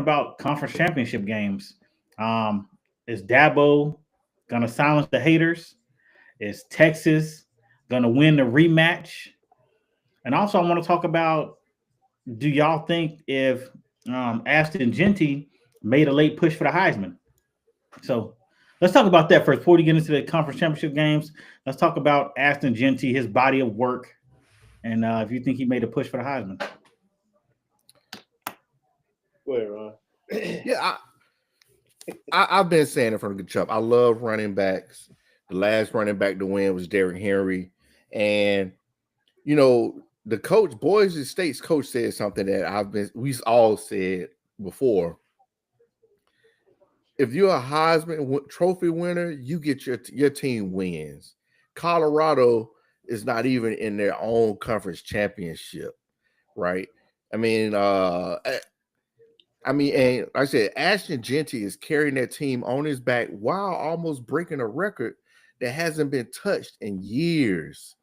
about conference championship games. Is Dabo gonna silence the haters? Is Texas gonna win the rematch? And also, I want to talk about: do y'all think if Ashton Jeanty made a late push for the Heisman? So let's talk about that first before we get into the conference championship games. Let's talk about Ashton Jeanty, his body of work, and if you think he made a push for the Heisman. Go ahead, Ron. Yeah, I've been saying it from the jump. I love running backs. The last running back to win was Derrick Henry. And, the coach, Boise State's coach, said something that we've all said before. If you're a Heisman Trophy winner, you get your team wins. Colorado is not even in their own conference championship, right? And like I said, Ashton Jeanty is carrying that team on his back while almost breaking a record that hasn't been touched in years.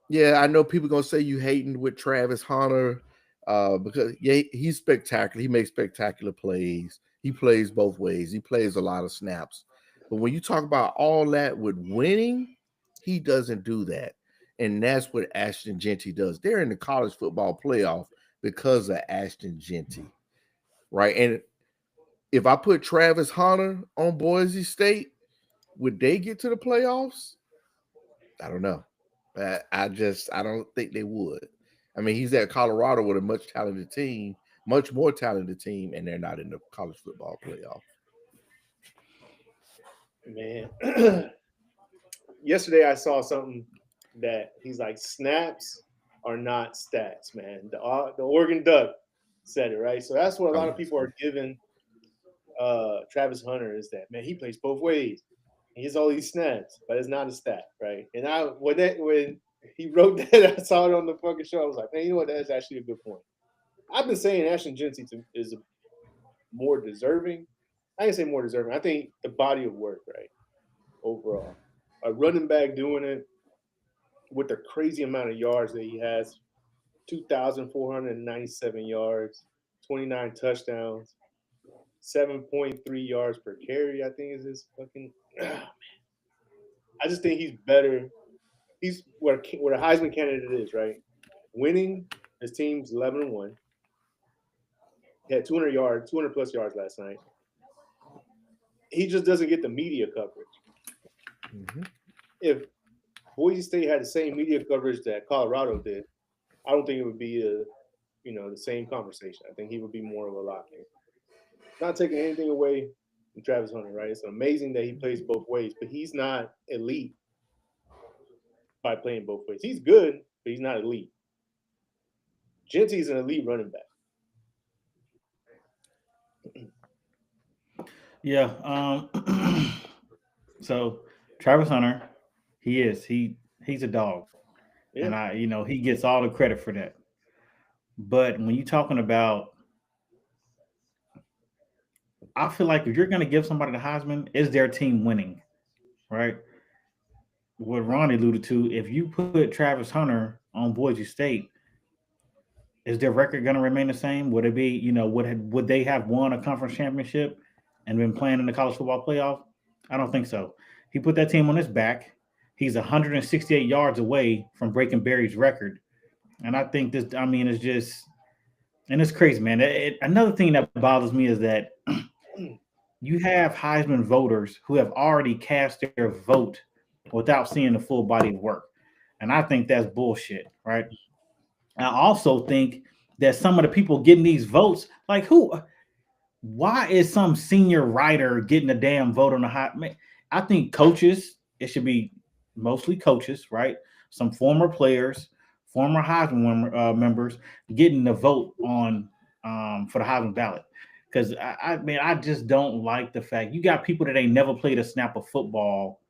Yeah, I know people gonna say you hating with Travis Hunter because he's spectacular. He makes spectacular plays. He plays both ways. He plays a lot of snaps. But when you talk about all that with winning, he doesn't do that. And that's what Ashton Jeanty does. They're in the college football playoff because of Ashton Jeanty, right? And if I put Travis Hunter on Boise State, would they get to the playoffs? I don't know. I don't think they would. He's at Colorado with a much more talented team, and they're not in the college football playoff. Man, yesterday I saw something that he's like, snaps are not stats, man. The Oregon Duck said it, right? So that's what a lot of people are giving Travis Hunter, is that, man, he plays both ways. He has all these snaps, but it's not a stat, right? And when he wrote that, I saw it on the fucking show. I was like, man, you know what? That's actually a good point. I've been saying Ashton Jeanty is more deserving. I can say more deserving. I think the body of work, right? Overall, a running back doing it with the crazy amount of yards that he has, 2,497 yards, 29 touchdowns, 7.3 yards per carry, I think is his fucking. Oh, man. I just think he's better. He's what a Heisman candidate is, right? Winning, his team's 11-1. He had 200 plus yards last night. He just doesn't get the media coverage. Mm-hmm. If Boise State had the same media coverage that Colorado did, I don't think it would be the same conversation. I think he would be more of a lock-in. Not taking anything away from Travis Hunter, right? It's amazing that he plays both ways, but he's not elite by playing both ways. He's good, but he's not elite. Jeanty's an elite running back. Yeah. So Travis Hunter, he's a dog, and he gets all the credit for that. But when you're talking about, I feel like if you're going to give somebody the Heisman, is their team winning, right? What Ron alluded to, if you put Travis Hunter on Boise State, is their record going to remain the same? Would it be, would they have won a conference championship and been playing in the college football playoff? I don't think so. He put that team on his back. He's 168 yards away from breaking Barry's record. And I think it's just, and it's crazy, man. Another thing that bothers me is that you have Heisman voters who have already cast their vote without seeing the full body of work. And I think that's bullshit, right? I also think that some of the people getting these votes, like why is some senior writer getting a damn vote on the Heisman? I think coaches, it should be mostly coaches, right? Some former players, former Heisman members getting the vote on for the Heisman ballot. Because I just don't like the fact you got people that ain't never played a snap of football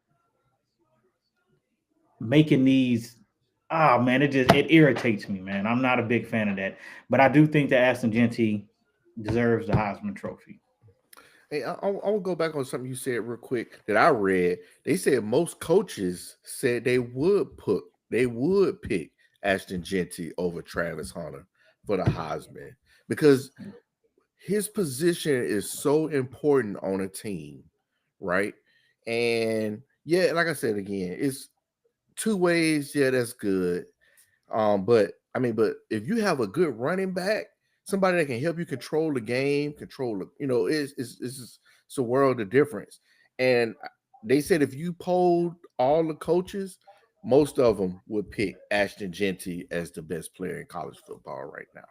making these. Oh man, it irritates me, man. I'm not a big fan of that, but I do think that Ashton Jeanty deserves the Heisman Trophy. Hey, I'll go back on something you said real quick that I read. They said most coaches said they would pick Ashton Jeanty over Travis Hunter for the Heisman because his position is so important on a team, right? And yeah, like I said again, it's two ways. Yeah, that's good. But I mean, but if you have a good running back, somebody that can help you control the game, it's a world of difference. And they said if you polled all the coaches, most of them would pick Ashton Jeanty as the best player in college football right now.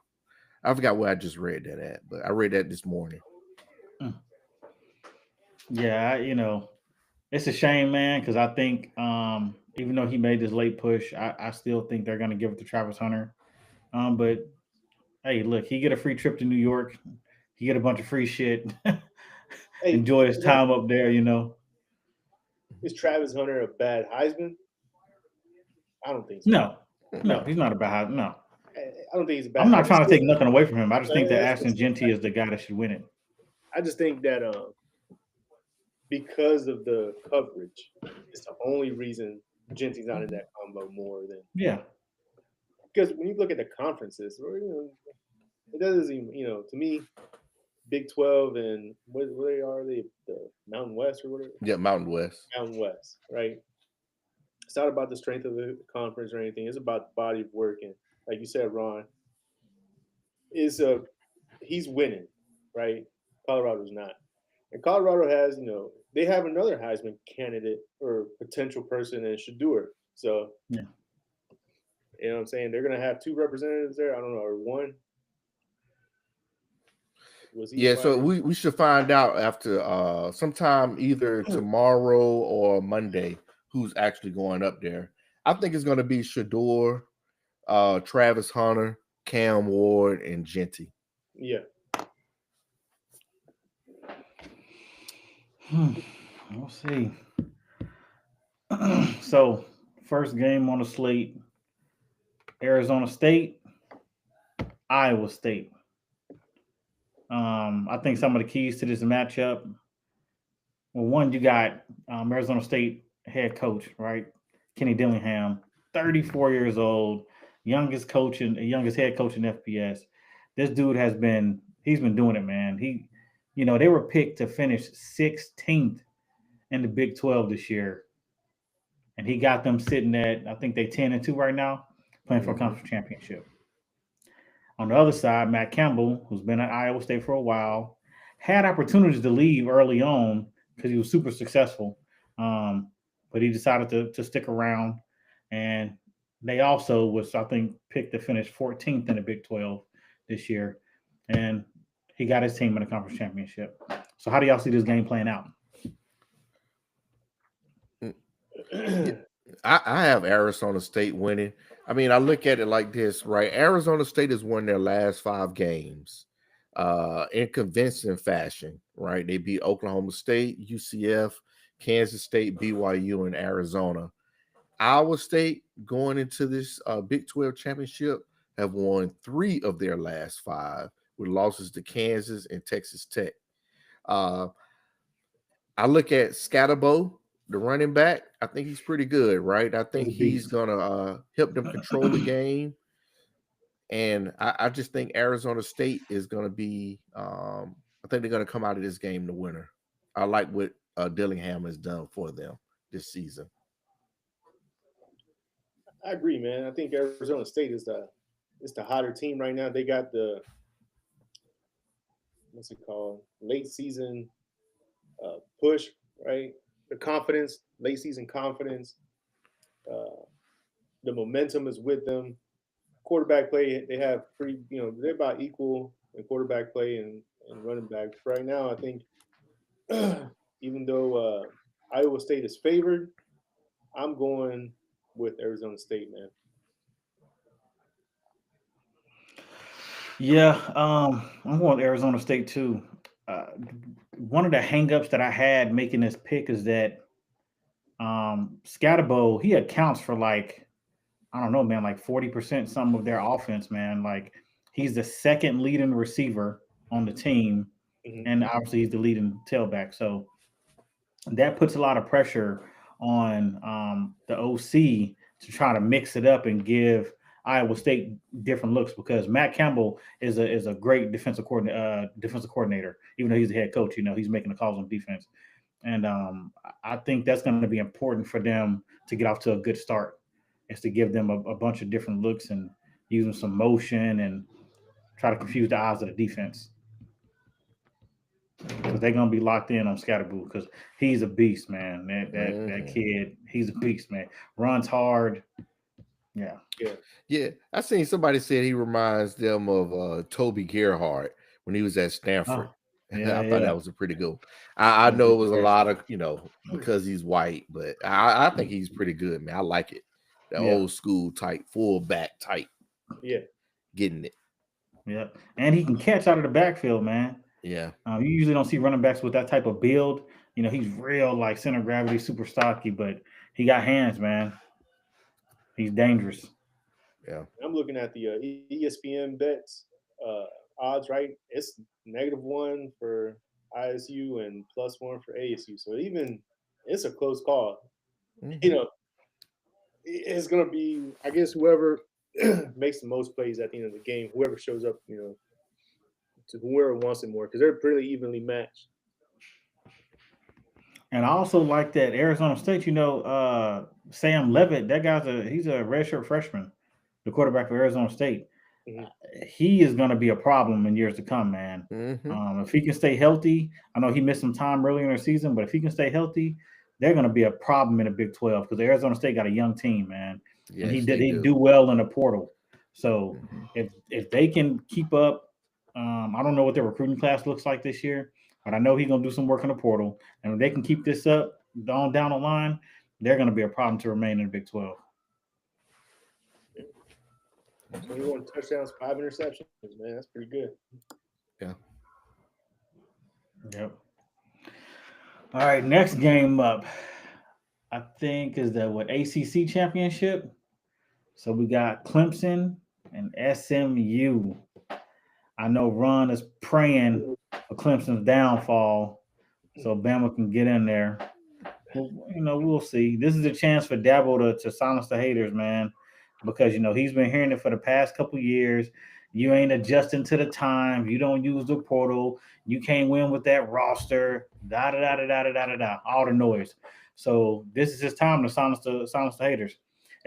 I forgot where I just read that at, but I read that this morning. Mm. Yeah, it's a shame, man, because I think even though he made this late push, I still think they're gonna give it to Travis Hunter. But hey, look, he get a free trip to New York. He get a bunch of free shit. Hey, Enjoy his time up there. is Travis Hunter a bad Heisman? I don't think so. No, he's not a bad. No, I don't think he's a bad. I'm not trying to take nothing away from him. I just think that That's- Ashton Jeanty is the guy that should win it. I just think that because of the coverage, it's the only reason Genty's not in that combo more than Yeah. because when you look at the conferences, it doesn't even to me, Big 12 and what are they the Mountain West or whatever? Yeah, Mountain West. Mountain West, right? It's not about the strength of the conference or anything. It's about the body of work, and like you said, Ron, he's winning, right? Colorado's not. And Colorado has, they have another Heisman candidate or potential person in Shador. So, yeah. You know what I'm saying? They're going to have two representatives there. I don't know, or one. So we should find out after sometime either tomorrow or Monday who's actually going up there. I think it's going to be Shador, Travis Hunter, Cam Ward, and Jeanty. Yeah. We'll see. So, first game on the slate: Arizona State, Iowa State. I think some of the keys to this matchup. Well, one, you got Arizona State head coach, right? Kenny Dillingham, 34 years old, youngest head coach in FBS. This dude he's been doing it, man. They were picked to finish 16th in the Big 12 this year. And he got them sitting at, I think they 10-2 right now, playing for a conference championship. On the other side, Matt Campbell, who's been at Iowa State for a while, had opportunities to leave early on because he was super successful. But he decided to stick around. And they also was, I think, picked to finish 14th in the Big 12 this year. And he got his team in the conference championship. So how do y'all see this game playing out? I have Arizona State winning. I mean, I look at it like this, right? Arizona State has won their last 5 games in convincing fashion, right? They beat Oklahoma State, UCF, Kansas State, BYU, and Arizona. Iowa State going into this Big 12 championship have won 3 of their last 5 with losses to Kansas and Texas Tech. I look at Scatterbo, the running back. I think he's pretty good, right? I think he's going to help them control the game. And I just think Arizona State is going to be I think they're going to come out of this game the winner. I like what Dillingham has done for them this season. I agree, man. I think Arizona State is the hotter team right now. They got the what's it called? Late season push, right? The confidence, late season confidence. The momentum is with them. Quarterback play, they have they're about equal in quarterback play and running back. Right now, I think even though Iowa State is favored, I'm going with Arizona State, man. Yeah, I'm going with Arizona State too. One of the hangups that I had making this pick is that Scatterbo, he accounts for I don't know, man, like 40% some of their offense, man. Like he's the second leading receiver on the team, and obviously he's the leading tailback. So that puts a lot of pressure on the OC to try to mix it up and give Iowa State different looks because Matt Campbell is a great defensive coordinator. Even though he's the head coach, he's making the calls on defense, and I think that's going to be important for them to get off to a good start. Is to give them a bunch of different looks and using some motion and try to confuse the eyes of the defense because they're gonna be locked in on Scatterboo because he's a beast, man. That kid, he's a beast, man. Runs hard. Yeah. Yeah. I seen somebody said he reminds them of Toby Gerhardt when he was at Stanford. Oh, yeah, I thought that was a pretty good. I know it was a lot of because he's white, but I think he's pretty good, man. I like it. The old school type, fullback type. Yeah. Getting it. Yeah. And he can catch out of the backfield, man. Yeah. You usually don't see running backs with that type of build. He's real like center of gravity, super stocky, but he got hands, man. He's dangerous. Yeah. I'm looking at the ESPN bets odds, right? It's -1 for ISU and +1 for ASU. So even it's a close call. Mm-hmm. It's gonna be, I guess, whoever makes the most plays at the end of the game, whoever shows up, to whoever wants it more, because they're pretty evenly matched. And I also like that Arizona State, Sam Levitt, that he's a redshirt freshman, the quarterback of Arizona State. Mm-hmm. He is going to be a problem in years to come, man. Mm-hmm. If he can stay healthy, I know he missed some time earlier in the season, but if he can stay healthy, they're going to be a problem in the Big 12 because Arizona State got a young team, man. Yes, and he do well in the portal. So if they can keep up, I don't know what their recruiting class looks like this year, but I know he's going to do some work in the portal. And if they can keep this up down the line, they're going to be a problem to remain in the Big 12. 21 touchdowns, 5 interceptions, man. That's pretty good. Yeah. Yep. All right, next game up, I think is the ACC championship. So we got Clemson and SMU. I know Ron is praying for Clemson's downfall, so Bama can get in there. Well, we'll see. This is a chance for Dabo to silence the haters, man, because he's been hearing it for the past couple years. You ain't adjusting to the time. You don't use the portal. You can't win with that roster. Da da da da da da da da. All the noise. So this is his time to silence the haters.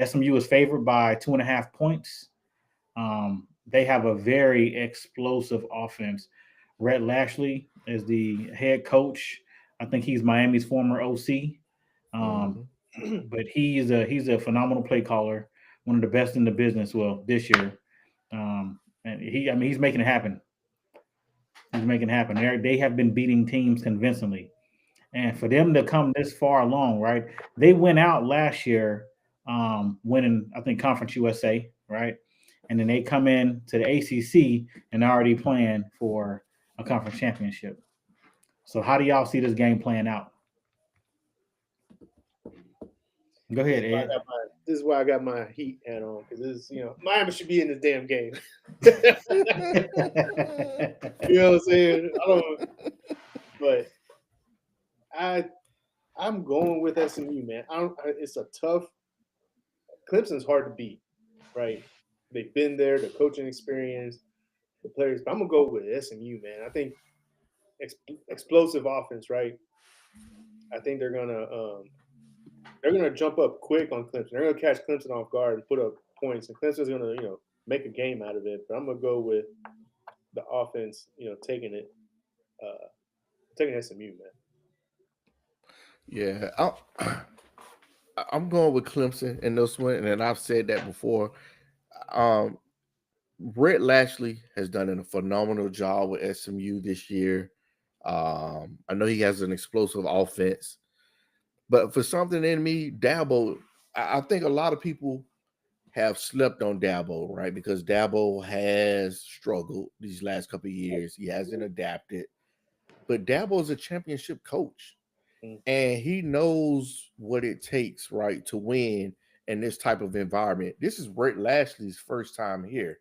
SMU is favored by 2.5 points. They have a very explosive offense. Rhett Lashley is the head coach. I think he's Miami's former OC. But he's a phenomenal play caller, one of the best in the business. Well, this year, and he's making it happen. He's making it happen. They have been beating teams convincingly, and for them to come this far along, right? They went out last year, winning I think Conference USA, right? And then they come in to the ACC and already playing for a conference championship. So how do y'all see this game playing out? Go ahead, Ed. This is why I got my Heat hat on, because Miami should be in this damn game. You know what I'm saying? But I'm going with SMU, man. It's a tough. Clemson's hard to beat, right? They've been there, the coaching experience, the players. But I'm gonna go with SMU, man. I think explosive offense, right? I think they're gonna jump up quick on Clemson. They're gonna catch Clemson off guard and put up points, and Clemson's gonna make a game out of it. But I'm gonna go with the offense, taking SMU, man. Yeah, I'm going with Clemson in this one, and I've said that before. Rhett Lashley has done a phenomenal job with SMU this year. I know he has an explosive offense, but for something in me, Dabo, I think a lot of people have slept on Dabo, right? Because Dabo has struggled these last couple of years. He hasn't adapted, but Dabo is a championship coach, and he knows what it takes, right, to win in this type of environment. This is Rhett Lashley's first time here.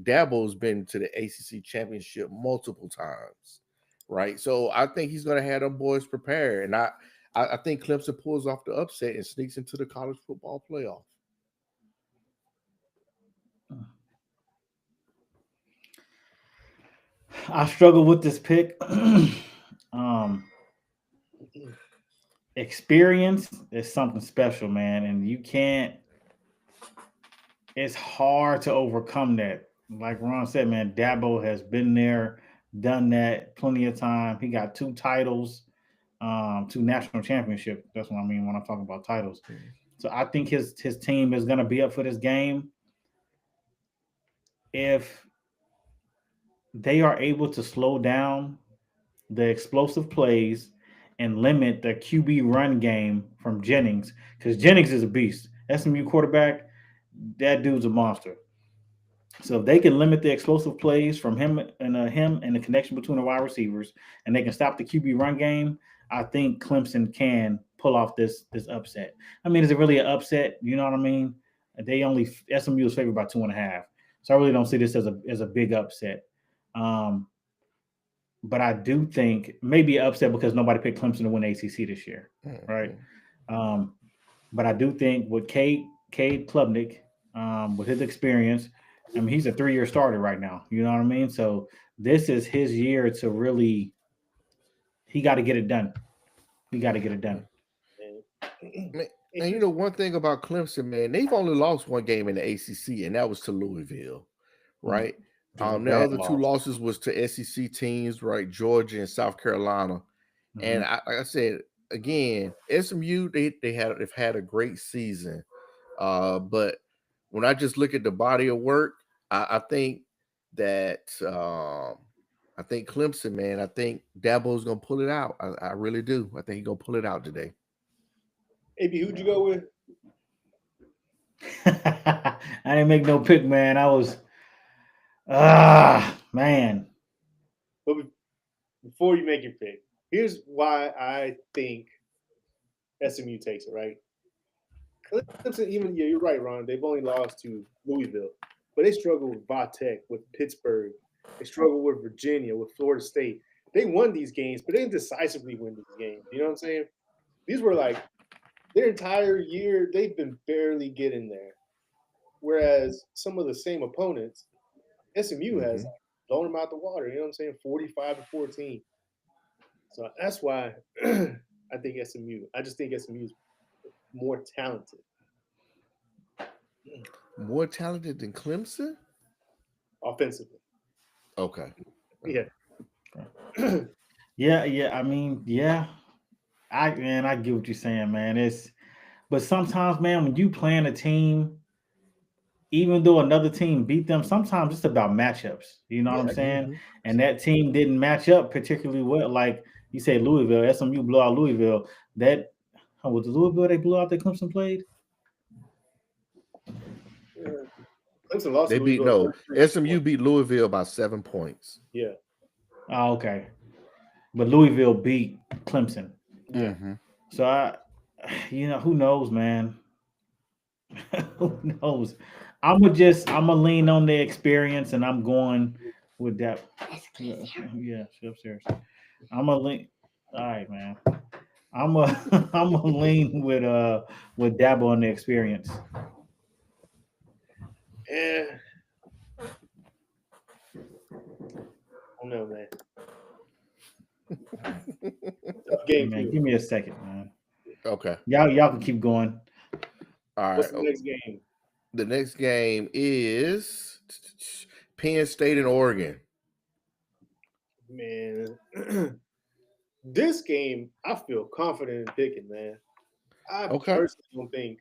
Dabo's been to the ACC championship multiple times, right? So I think he's going to have them boys prepared, and I think Clemson pulls off the upset and sneaks into the college football playoff. I struggle with this pick. um, Experience is something special, man, and you can't. It's hard to overcome that. Like Ron said, man, Dabo has been there, done that plenty of time. He got two titles, two national championships. That's what I mean when I'm talking about titles. So I think his team is going to be up for this game if they are able to slow down the explosive plays and limit the QB run game from Jennings because Jennings is a beast. SMU quarterback, that dude's a monster. So if they can limit the explosive plays from him and the connection between the wide receivers, and they can stop the QB run game, I think Clemson can pull off this upset. I mean, is it really an upset? You know what I mean? They only SMU is favored by 2.5, so I really don't see this as a big upset. Um, but I do think maybe an upset because nobody picked Clemson to win ACC this year, right? Um, but I do think with Cade Klubnik, with his experience, I mean, he's a 3-year starter right now. You know what I mean? So this is his year to really. He got to get it done. He got to get it done. Man, and you know one thing about Clemson, man, they've only lost one game in the ACC, and that was to Louisville, right? The other two losses was to SEC teams, right? Georgia and South Carolina. Mm-hmm. And like I said again, SMU they've had a great season, but when I just look at the body of work, I think that I think Clemson, man, I think Dabo's gonna pull it out. I really do. I think he's gonna pull it out today. AB, who'd you go with? I didn't make no pick, man. I was man. But before you make your pick, here's why I think SMU takes it, right? Clemson, you're right, Ron. They've only lost to Louisville, but they struggle with Tech, with Pittsburgh. They struggle with Virginia, with Florida State. They won these games, but they didn't decisively win these games. You know what I'm saying? These were like their entire year, they've been barely getting there. Whereas some of the same opponents, SMU has blown them out the water. You know what I'm saying? 45-14. So that's why I think SMU. I just think SMU is more talented. More talented than Clemson? Offensively. Okay. Yeah. Yeah. I mean, yeah. I get what you're saying, man. But sometimes, man, when you playing a team, even though another team beat them, sometimes it's about matchups. You know what I'm saying? Mm-hmm. And that team didn't match up particularly well. Like you say, Louisville, SMU blew out Louisville. That was the Louisville they blew out that Clemson played. Yeah. Clemson lost. They beat SMU beat Louisville by 7 points. Yeah. Oh, okay. But Louisville beat Clemson. Yeah. Mm-hmm. So who knows, man? Who knows? I'm gonna lean on the experience, and I'm going with that. Yeah, upstairs. I'm gonna lean. All right, man. I'm gonna lean with Dabo on the experience. Yeah. Oh no, man. Game, man. Give me a second, man. Okay. Y'all can keep going. All right. What's the next game? The next game is Penn State and Oregon. Man, this game I feel confident in picking, man. I personally don't think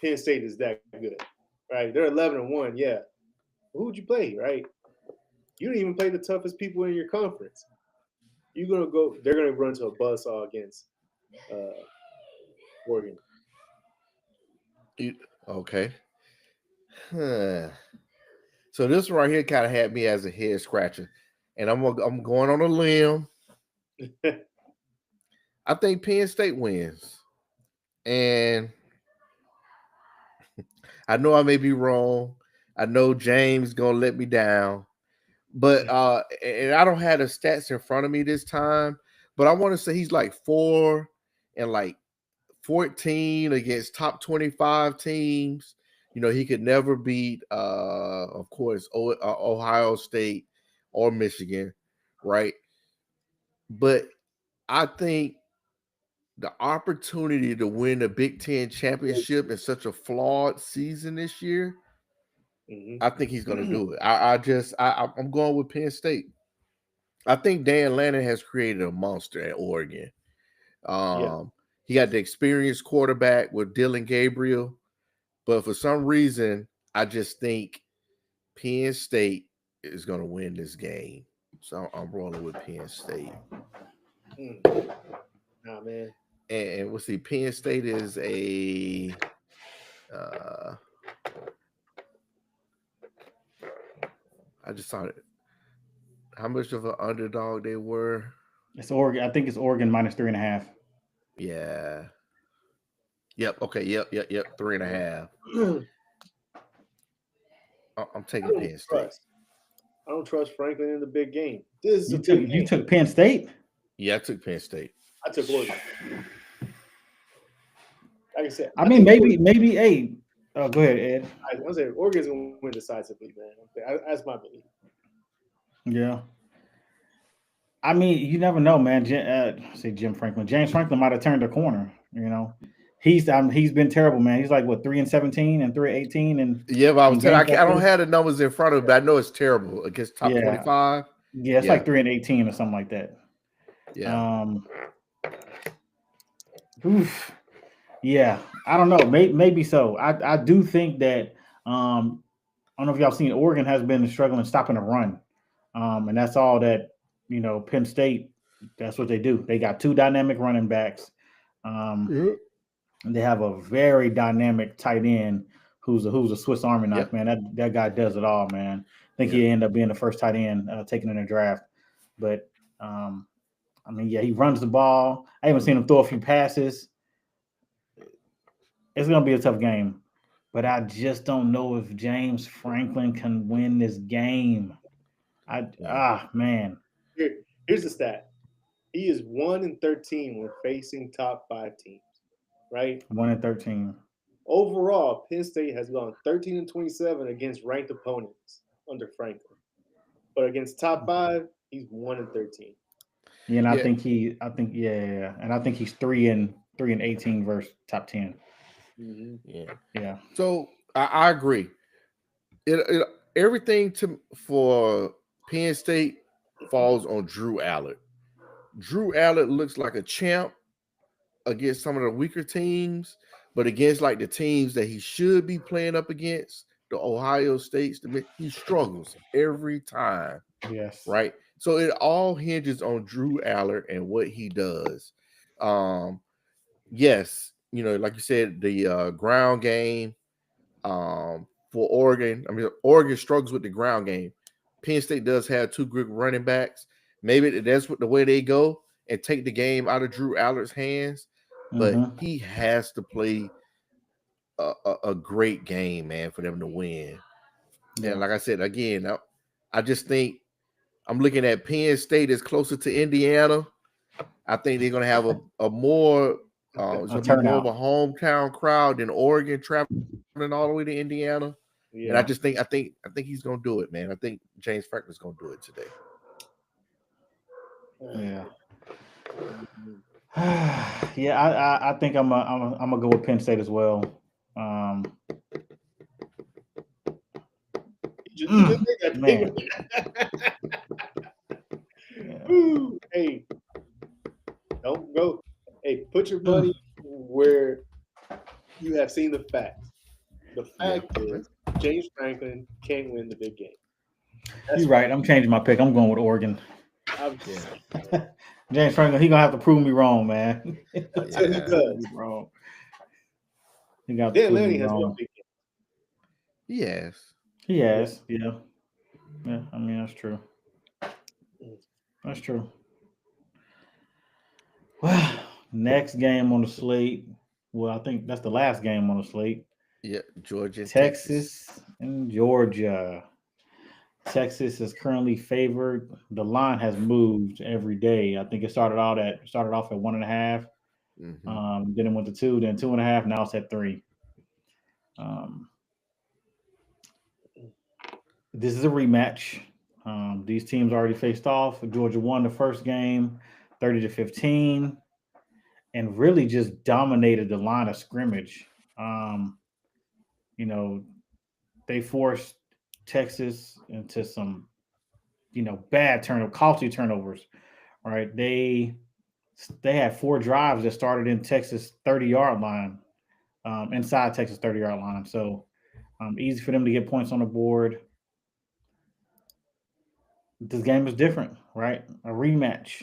Penn State is that good. Right? They're 11-1, yeah. Who'd you play, right? You didn't even play the toughest people in your conference. They're gonna run to a buzzsaw against Oregon. Okay. So this right here kind of had me as a head scratcher, and I'm going on a limb. I think Penn State wins, and I know I may be wrong. I know James gonna let me down, but and I don't have the stats in front of me this time, but I want to say he's like 4 and like 14 against top 25 teams. You know, he could never beat, of course, Ohio State or Michigan, right? But I think the opportunity to win a Big Ten championship in such a flawed season this year, I think he's going to do it. I'm going with Penn State. I think Dan Lannon has created a monster at Oregon. He got the experienced quarterback with Dylan Gabriel, but for some reason, I just think Penn State is going to win this game. So I'm rolling with Penn State. Nah, man. And we'll see. Penn State is a I just saw it. How much of an underdog they were? It's Oregon. I think it's Oregon minus 3.5. Yeah. Yep. Okay. Yep. 3.5. I'm taking Penn State. I don't trust Franklin in the big game. This is you took Penn State? Yeah, I took Penn State. I took Oregon. Like I said, I mean, maybe. Hey, go ahead, Ed. I say Oregon's gonna win decisively, man. That's my belief. Yeah. I mean, you never know, man. James Franklin might have turned a corner. You know, he's been terrible, man. He's like what 3-17 and 3-18, and yeah. But I was telling I don't have the numbers in front of me, but I know it's terrible against top 25. Yeah, it's like 3-18 or something like that. Yeah. Oof. Yeah, I don't know. Maybe so. I do think that I don't know if y'all seen Oregon has been struggling stopping the run, and that's all that Penn State. That's what they do. They got 2 dynamic running backs. And they have a very dynamic tight end who's a Swiss Army knife, man. That guy does it all, man. I think he ended up being the first tight end taken in the draft. But I mean, he runs the ball. I haven't seen him throw a few passes. It's gonna be a tough game, but I just don't know if James Franklin can win this game. Man. Here's the stat. He is 1-13 when facing top 5 teams, right? 1-13. Overall, Penn State has gone 13-27 against ranked opponents under Franklin, but against top 5, he's 1-13. Yeah, and I think and I think he's 3-18 versus top 10. Mm-hmm. Yeah. So I agree. Everything for Penn State falls on Drew Allard. Drew Allard looks like a champ against some of the weaker teams, but against like the teams that he should be playing up against, the Ohio States, he struggles every time. Yes. Right. So it all hinges on Drew Allard and what he does. Yes, like you said, the ground game for Oregon. I mean, Oregon struggles with the ground game. Penn State does have 2 good running backs. Maybe that's the way they go and take the game out of Drew Allard's hands. But he has to play a great game, man, for them to win. Yeah. And like I said, again, I just think I'm looking at Penn State as closer to Indiana. I think they're going to have a more more of a hometown crowd than Oregon traveling all the way to Indiana. Yeah. And I think he's going to do it, man. I think James Franklin's going to do it today. Yeah. I think I'm gonna go with Penn State as well. Man. Ooh, hey, don't go. Hey, put your money where you have seen the facts. The fact is, James Franklin can't win the big game. You're right. I'm changing my pick. I'm going with Oregon. James Franklin, he's gonna have to prove me wrong, man. He does. Wrong. Dan Lanning has won big game. Yes. He has. Yeah. I mean, that's true. That's true. Well, next game on the slate. Well, I think that's the last game on the slate. Yeah, Georgia, Texas, and Georgia. Texas is currently favored. The line has moved every day. I think it started off at 1.5. Then it went to 2, then 2.5. Now it's at 3. This is a rematch. These teams already faced off. Georgia won the first game, 30-15, and really just dominated the line of scrimmage. Um, you know, they forced Texas into some, bad costly turnovers. Right? They had 4 drives that started in Texas 30-yard line, inside Texas 30-yard line. So easy for them to get points on the board. This game is different, right? A rematch.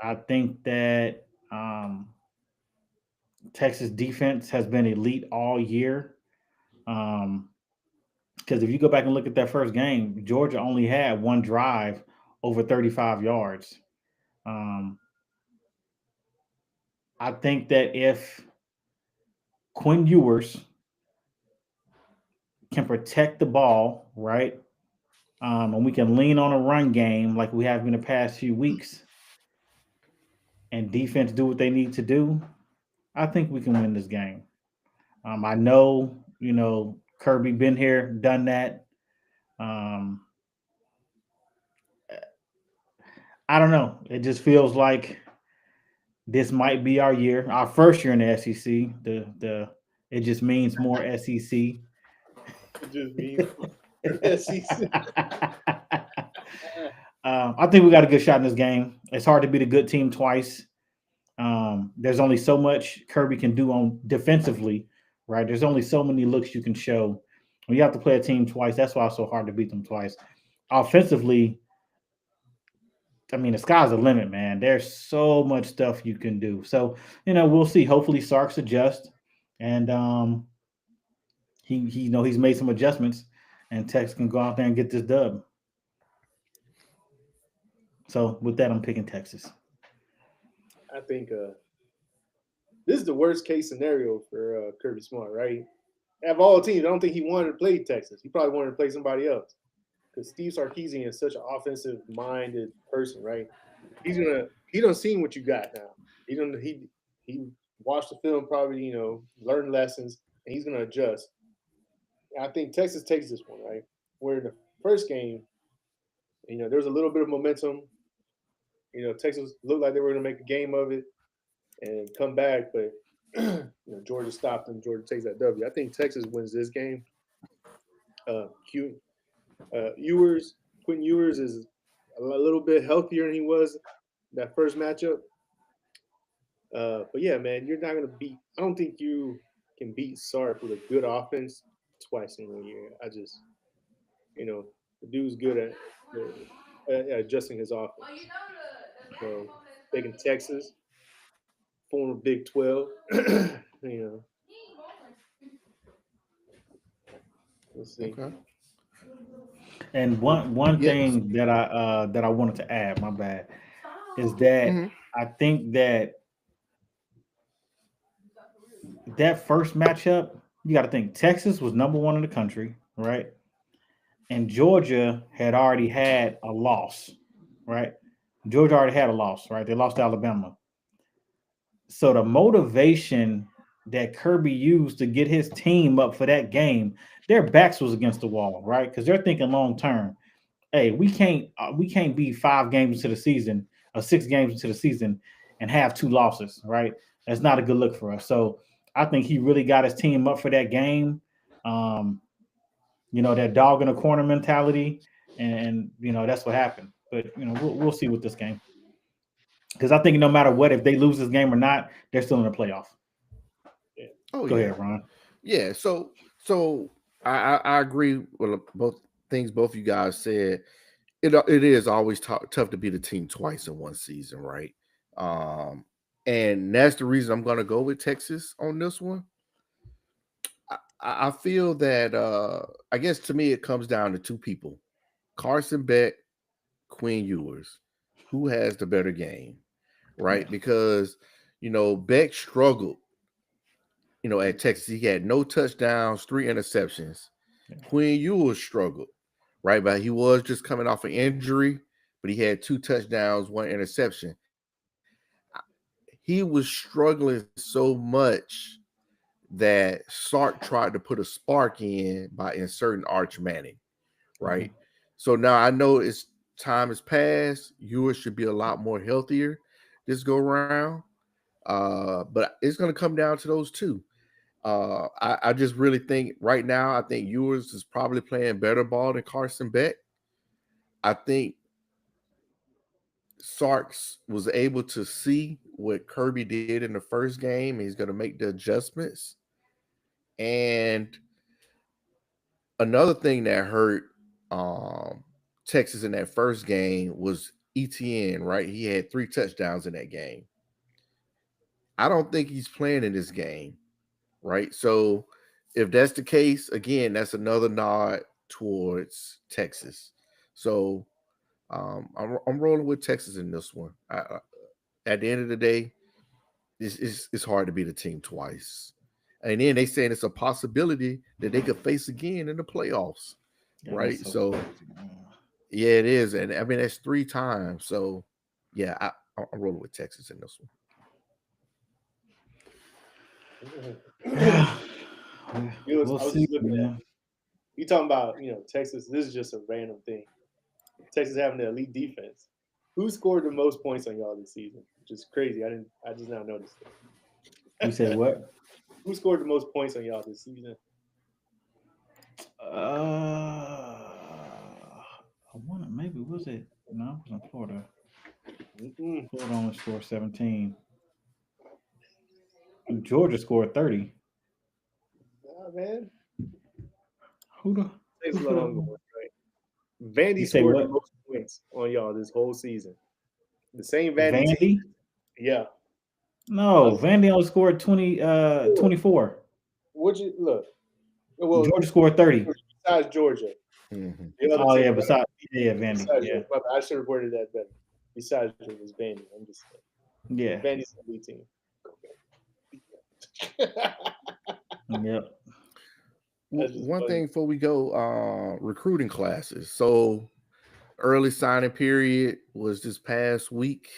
I think that Texas defense has been elite all year. Because if you go back and look at that first game, Georgia only had 1 drive over 35 yards. Um, I think that if Quinn Ewers can protect the ball, right, and we can lean on a run game like we have in the past few weeks, and defense do what they need to do, I think we can win this game. I know, Kirby been here, done that. Um, I don't know. It just feels like this might be our year, our first year in the SEC. It just means more SEC. It just means SEC. I think we got a good shot in this game. It's hard to beat a good team twice. There's only so much Kirby can do on defensively, right? There's only so many looks you can show. When you have to play a team twice, that's why it's so hard to beat them twice. Offensively, I mean, the sky's the limit, man. There's so much stuff you can do. So, we'll see. Hopefully Sark's adjust, and he's made some adjustments, and Texas can go out there and get this dub. So with that, I'm picking Texas. I think this is the worst case scenario for Kirby Smart, right? Out of all teams, I don't think he wanted to play Texas. He probably wanted to play somebody else. Because Steve Sarkisian is such an offensive-minded person, right? He done seen what you got now. He watched the film, probably learned lessons, and he's gonna adjust. I think Texas takes this one, right? Where in the first game, there was a little bit of momentum. Texas looked like they were gonna make a game of it and come back, but Georgia stopped them. Georgia takes that W. I think Texas wins this game. Quinn Ewers is a little bit healthier than he was that first matchup. But yeah, man, you're not gonna beat. I don't think you can beat Sark with a good offense twice in 1 year. The dude's good at adjusting his offense. So taking Texas, former Big 12, we'll see. Okay. And one Yes. thing that I wanted to add, my bad, is that I think that first matchup, you got to think Texas was number 1 in the country, right? And Georgia had already had a loss, right? Georgia already had a loss, right? They lost to Alabama. So the motivation that Kirby used to get his team up for that game, their backs was against the wall, right? Because they're thinking long term. Hey, we can't be 5 games into the season or 6 games into the season and have 2 losses, right? That's not a good look for us. So I think he really got his team up for that game. That dog in the corner mentality, and that's what happened. But we'll see with this game, because I think no matter what, if they lose this game or not, they're still in the playoff. Yeah. Oh, Go yeah. ahead, Ron. Yeah. So I agree with both things both you guys said. It is always tough to beat a team twice in one season, right? And that's the reason I'm going to go with Texas on this one. I feel that I guess to me it comes down to 2 people: Carson Beck, Quinn Ewers. Who has the better game, right? Because Beck struggled. At Texas, he had no touchdowns, 3 interceptions. Quinn Ewers struggled, right? But he was just coming off an injury, but he had 2 touchdowns, 1 interception. He was struggling so much that Sark tried to put a spark in by inserting Arch Manning, right? So now I know it's time has passed. Ewers should be a lot more healthier this go around. But it's going to come down to those two. I just really think right now, I think Ewers is probably playing better ball than Carson Beck. I think Sarks was able to see what Kirby did in the first game. He's going to make the adjustments. And another thing that hurt Texas in that first game was ETN, right? He had 3 touchdowns in that game. I don't think he's playing in this game, right? So if that's the case, again, that's another nod towards Texas. So I'm rolling with Texas in this one. At the end of the day, it's hard to beat a team twice. And then they saying it's a possibility that they could face again in the playoffs, right? So yeah, it is. And I mean, that's 3 times. So yeah, I'm rolling with Texas in this Yeah. We'll I was see, just looking man. at you talking about, Texas. This is just a random thing. Texas having the elite defense. Who scored the most points on y'all this season? Which is crazy. I just now noticed it. You said what? Who scored the most points on y'all this season? I wonder, maybe was it? No, it was in Florida. Mm-mm. Florida only scored 17. Georgia scored 30. Nah, man. Who the? Takes a Who lot put longer, up? right? Vandy You say scored the what? most points on y'all this whole season. The same Vandy team. Vandy? Yeah. No, Vandy only scored 24. What'd you look? Well, Georgia scored 30. besides Georgia. one. The other Oh team, yeah, besides Vandy. besides Yeah, Georgia. I should have worded that better. Besides Georgia was Vandy. I'm just saying. yeah, Vandy's the elite team. yep. That's just One funny. thing before we go, recruiting classes. So early signing period was this past week.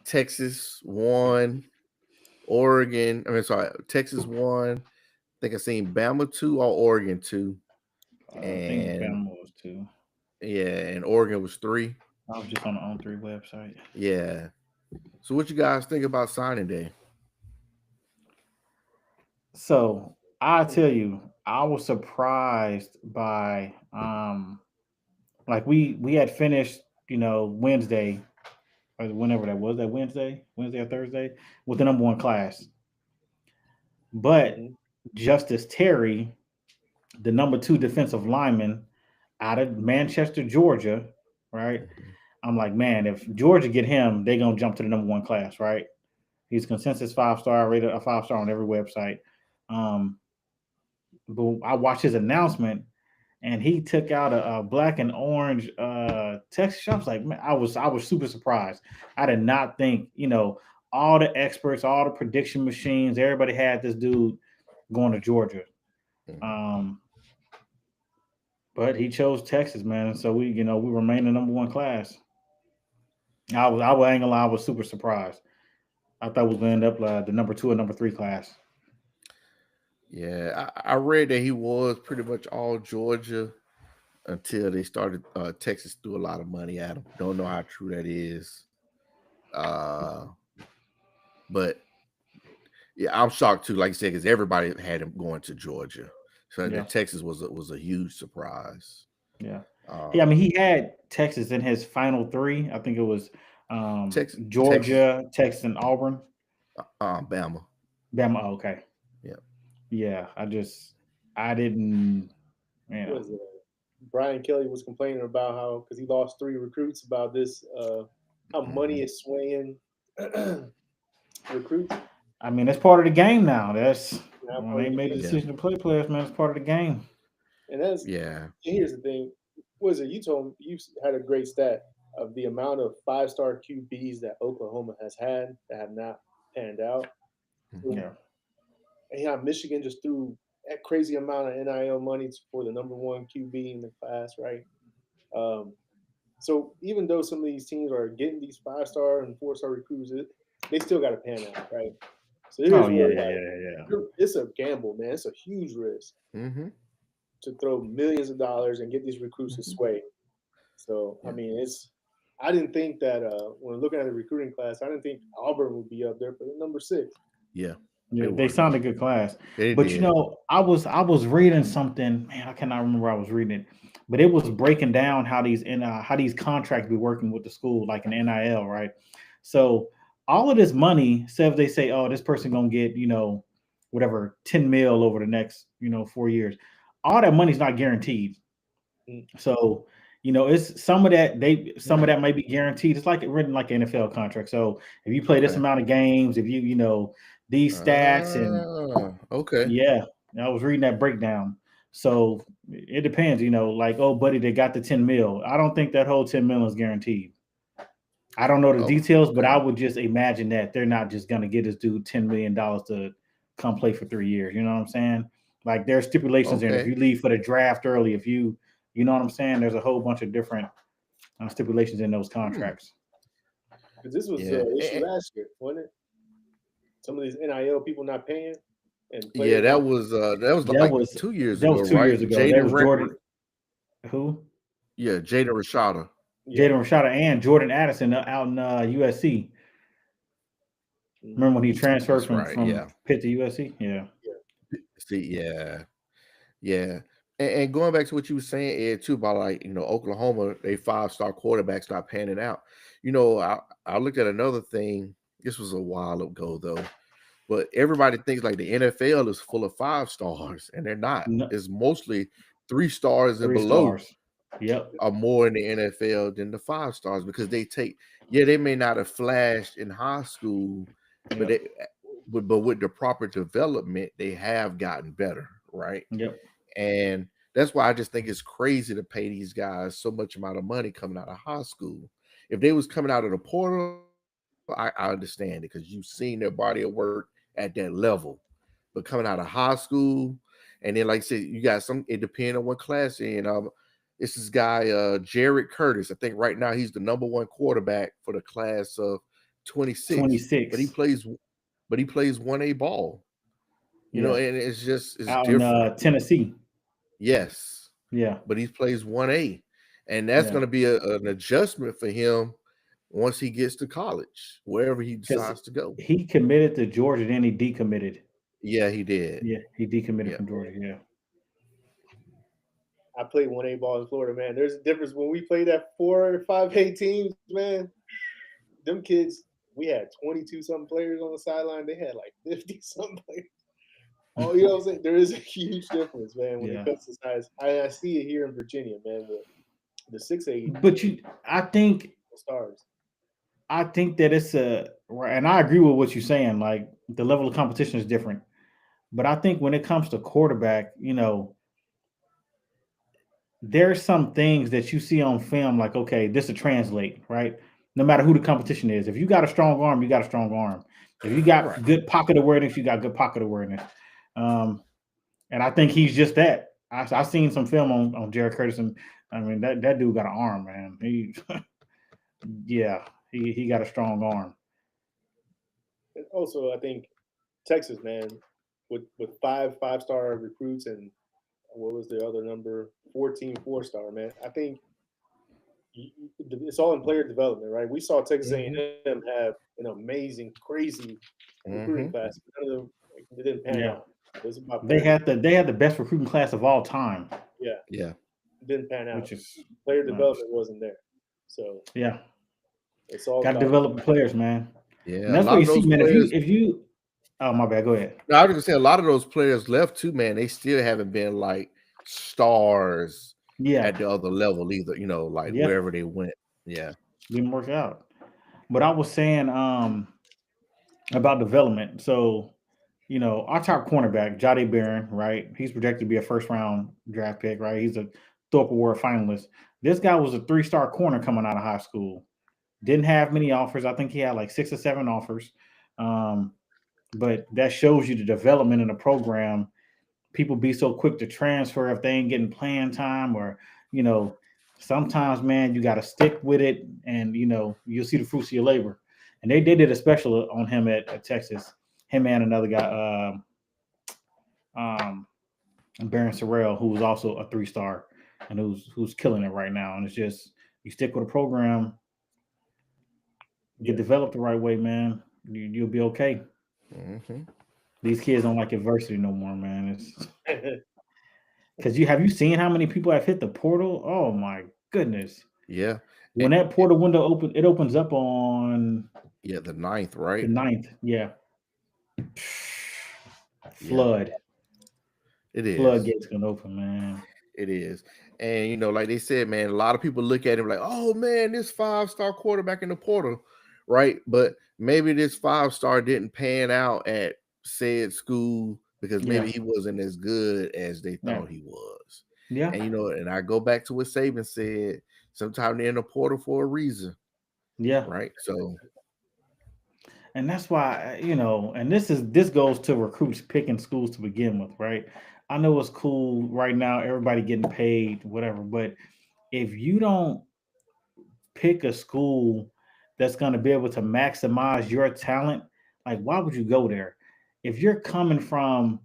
Texas won. Texas won. I think I seen Bama 2 or Oregon 2. I think And Bama was 2. yeah, and Oregon was 3. I was just on the On3 website. Yeah. So what you guys think about signing day? So I tell you, I was surprised by like we had finished, Wednesday or whenever that was, that Wednesday or Thursday, with the number 1 class. But Mhm. Justice Terry, the number 2 defensive lineman out of Manchester, Georgia, right? I'm like, man, if Georgia get him, they're gonna jump to the number 1 class, right? He's consensus 5-star, rated a 5-star on every website. But I watched his announcement, and he took out a black and orange Texas. I was like, man, I was super surprised. I did not think, all the experts, all the prediction machines, everybody had this dude going to Georgia. But he chose Texas, man. So we remain the number 1 class. I ain't gonna lie, I was super surprised. I thought we was gonna end up the number 2 or number 3 class. Yeah, I read that he was pretty much all Georgia until they started. Texas threw a lot of money at him. Don't know how true that is. But yeah, I'm shocked too. Like you said, because everybody had him going to Georgia, so Yeah. Texas was a huge surprise. Yeah. I mean, he had Texas in his final 3. I think it was Georgia, Texas, and Auburn. Bama. Bama. Oh, okay. Yeah. Yeah. I didn't. What is it? Brian Kelly was complaining about how, because he lost 3 recruits, about this how money is swaying recruits. I mean, that's part of the game now. That's Now when part they of the made the game. decision to play players, man. It's part of the game. And that's here's the thing. What is it? You had a great stat of the amount of 5-star QBs that Oklahoma has had that have not panned out. Yeah. And yeah, Michigan just threw that crazy amount of NIL money for the number 1 QB in the class, right? So even though some of these teams are getting these 5-star and 4-star recruits, they still got to pan out, right? So here's where it's a gamble, man. It's a huge risk. Mm-hmm. to throw millions of dollars and get these recruits to sway. So I mean, I didn't think that when looking at the recruiting class, I didn't think Auburn would be up there for number 6. Yeah. Yeah, they sounded a good class. They But did. I was reading something, man, I cannot remember where I was reading it, but it was breaking down how these contracts be working with the school, like an NIL, right? So all of this money, say if they say, oh, this person gonna get, whatever, 10 mil over the next, 4 years. All that money's not guaranteed. So, it's some of that may be guaranteed. It's like written like an NFL contract. So if you play this amount of games, if you these stats and okay. Yeah, I was reading that breakdown. So it depends, like, oh, buddy, they got the 10 mil. I don't think that whole 10 mil is guaranteed. I don't know the details, but I would just imagine that they're not just going to get this dude $10 million to come play for 3 years. You know what I'm saying? Like there's stipulations in. If you leave for the draft early, if you know what I'm saying, there's a whole bunch of different stipulations in those contracts. Because this was the issue last year, wasn't it? Some of these NIL people not paying. Yeah, that was 2 years ago, that was 2 right? years ago. Jaden That was Jordan. Who? Yeah, Jaden Rashada. Jaden Rashada and Jordan Addison out in USC. Remember when he transferred from Pitt to USC? Yeah. See, yeah. And going back to what you were saying, Ed, too, about like, Oklahoma, they 5-star quarterbacks not panning out. I looked at another thing. This was a while ago, though. But everybody thinks like the NFL is full of 5 stars, and they're not. No. It's mostly 3 stars and below. Yep. Are more in the NFL than the 5 stars because they they may not have flashed in high school, but with the proper development, they have gotten better, right? Yep. And that's why I just think it's crazy to pay these guys so much amount of money coming out of high school. If they was coming out of the portal, I understand it because you've seen their body of work at that level. But coming out of high school, and then like I said, you got it depends on what class you're in. This is guy Jared Curtis. I think right now he's the number 1 quarterback for the class of 26. But he plays 1A ball. You know, and it's out different. In Tennessee. Yes. Yeah. But he plays 1A. And that's going to be an adjustment for him once he gets to college, wherever he decides to go. He committed to Georgia, then he decommitted. Yeah, he did. Yeah, he decommitted from Georgia. Yeah. I played 1A ball in Florida, man. There's a difference when we played that 4 or 5A teams, man. Them kids, we had 22-something players on the sideline. They had like 50-something players. Oh, you know what I'm saying? There is a huge difference, man, when it comes to size. I see it here in Virginia, man. The 6A. But I think stars. I think that it's and I agree with what you're saying. Like the level of competition is different. But I think when it comes to quarterback, there's some things that you see on film, like, okay, this will translate, right? No matter who the competition is. If you got a strong arm, you got a strong arm. If you got good pocket awareness, you got good pocket awareness. And I think he's just that. I've seen some film on Jared Curtis, and I mean that dude got an arm, man. He got a strong arm. And also, I think Texas, man, with 5 5-star recruits and what was the other number? 14 4-star, man. I think it's all in player development, right? We saw Texas A&M have an amazing, crazy recruiting class. None of them didn't pan out. They had the best recruiting class of all time. Yeah. It didn't pan out. Player development wasn't there. So it's all got to develop players, man. Yeah, and that's what you see, man. If you oh my bad, go ahead. No, I was gonna say a lot of those players left too, man. They still haven't been like stars at the other level either, wherever they went. Yeah. Didn't work out. But I was saying about development. So, our top cornerback, Jahdae Barron, right? He's projected to be a first-round draft pick, right? He's a Thorpe Award finalist. This guy was a 3-star corner coming out of high school. Didn't have many offers. I think he had like 6 or 7 offers. But that shows you the development in the program. People be so quick to transfer if they ain't getting playing time, or, sometimes, man, you got to stick with it, and, you'll see the fruits of your labor. And they did a special on him at Texas. Him and another guy, and Baron Sorrell, who was also a 3-star and who's killing it right now. And it's just you stick with a program, get developed the right way, man. You'll be okay. Mm-hmm. These kids don't like adversity no more, man. It's because you seen how many people have hit the portal? Oh my goodness! Yeah. When that portal window opens up on The 9th, the right? 9th. Yeah. Yeah, Flood. it is. Floodgates gonna open, man. It is. And like they said, man, a lot of people look at him like, oh man, this 5-star quarterback in the portal, right? But maybe this 5-star didn't pan out at said school because Yeah. maybe he wasn't as good as they Yeah. thought he was. Yeah. And and I go back to what Saban said, sometimes they're in the portal for a reason, Yeah. right? So And that's why, and this goes to recruits picking schools to begin with, right? I know it's cool right now, everybody getting paid, whatever, but if you don't pick a school that's going to be able to maximize your talent, like why would you go there? If you're coming from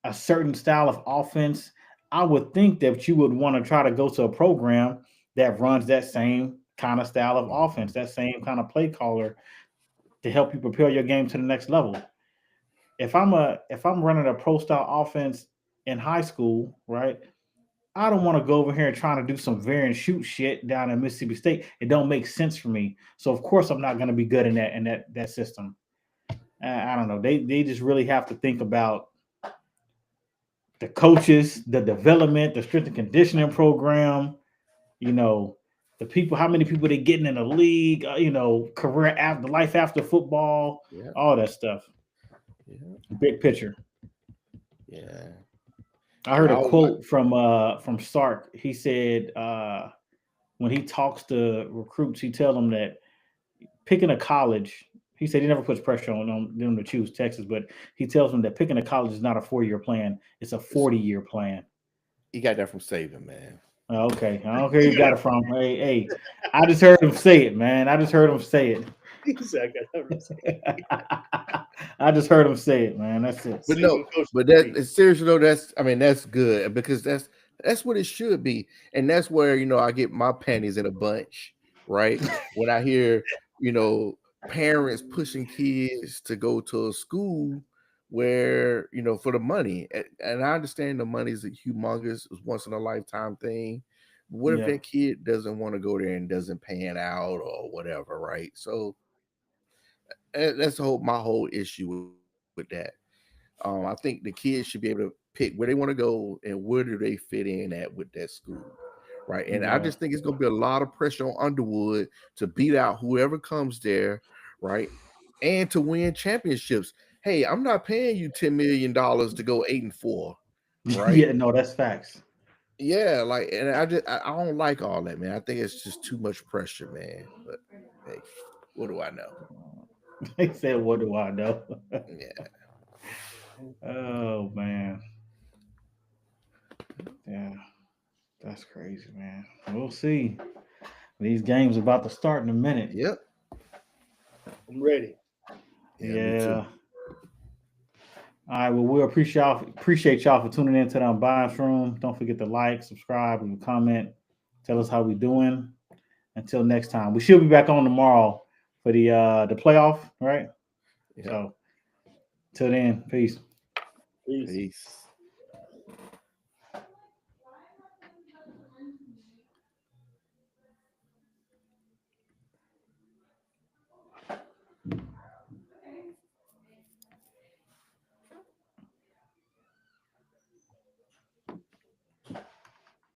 a certain style of offense, I would think that you would want to try to go to a program that runs that same kind of style of offense, that same kind of play caller to help you prepare your game to the next level. If I'm running a pro style offense in high school, right? I don't want to go over here and trying to do some variant shoot shit down in Mississippi State. It don't make sense for me. So of course I'm not going to be good in that system. I don't know. They just really have to think about the coaches, the development, the strength and conditioning program. You know, the people, how many people they getting in the league. Career after life after football, yeah, all that stuff. yeah, Big picture. yeah. I And heard I a was like, quote from Sark. He said when he talks to recruits, he tells them that picking a college. He said he never puts pressure on them to choose Texas, but he tells them that picking a college is not a 4-year plan; it's a 40-year plan. he got that from Saban, man. Okay, I don't care who you got it from. Hey, I just heard him say it, man. I just heard him say it. I just heard him say it, man. That's it. But no, but seriously though, that's good because that's what it should be, and that's where I get my panties in a bunch, right? When I hear parents pushing kids to go to a school where for the money, and I understand the money is a humongous, once in a lifetime thing. But what if Yeah, that kid doesn't want to go there and doesn't pan out or whatever, right? So that's my whole issue with that. I think the kids should be able to pick where they want to go and where do they fit in at with that school, right? And I yeah, just think it's going to be a lot of pressure on Underwood to beat out whoever comes there, right? And to win championships. Hey, I'm not paying you $10 million to go 8-4, right? yeah. No, that's facts. Yeah, like, and I don't like all that, man. I think it's just too much pressure, man. But hey, what do I know? He said, "What do I know?" Yeah. Oh man, yeah, that's crazy, man. We'll see. These games about to start in a minute. Yep. I'm ready. Yeah, me too. Yeah. All right. Well, we appreciate y'all for tuning in to the Unbiased Room. Don't forget to like, subscribe, and comment. Tell us how we doing. Until next time, we should be back on tomorrow for the playoff, right? Yep. So, till then, peace. Peace. Peace.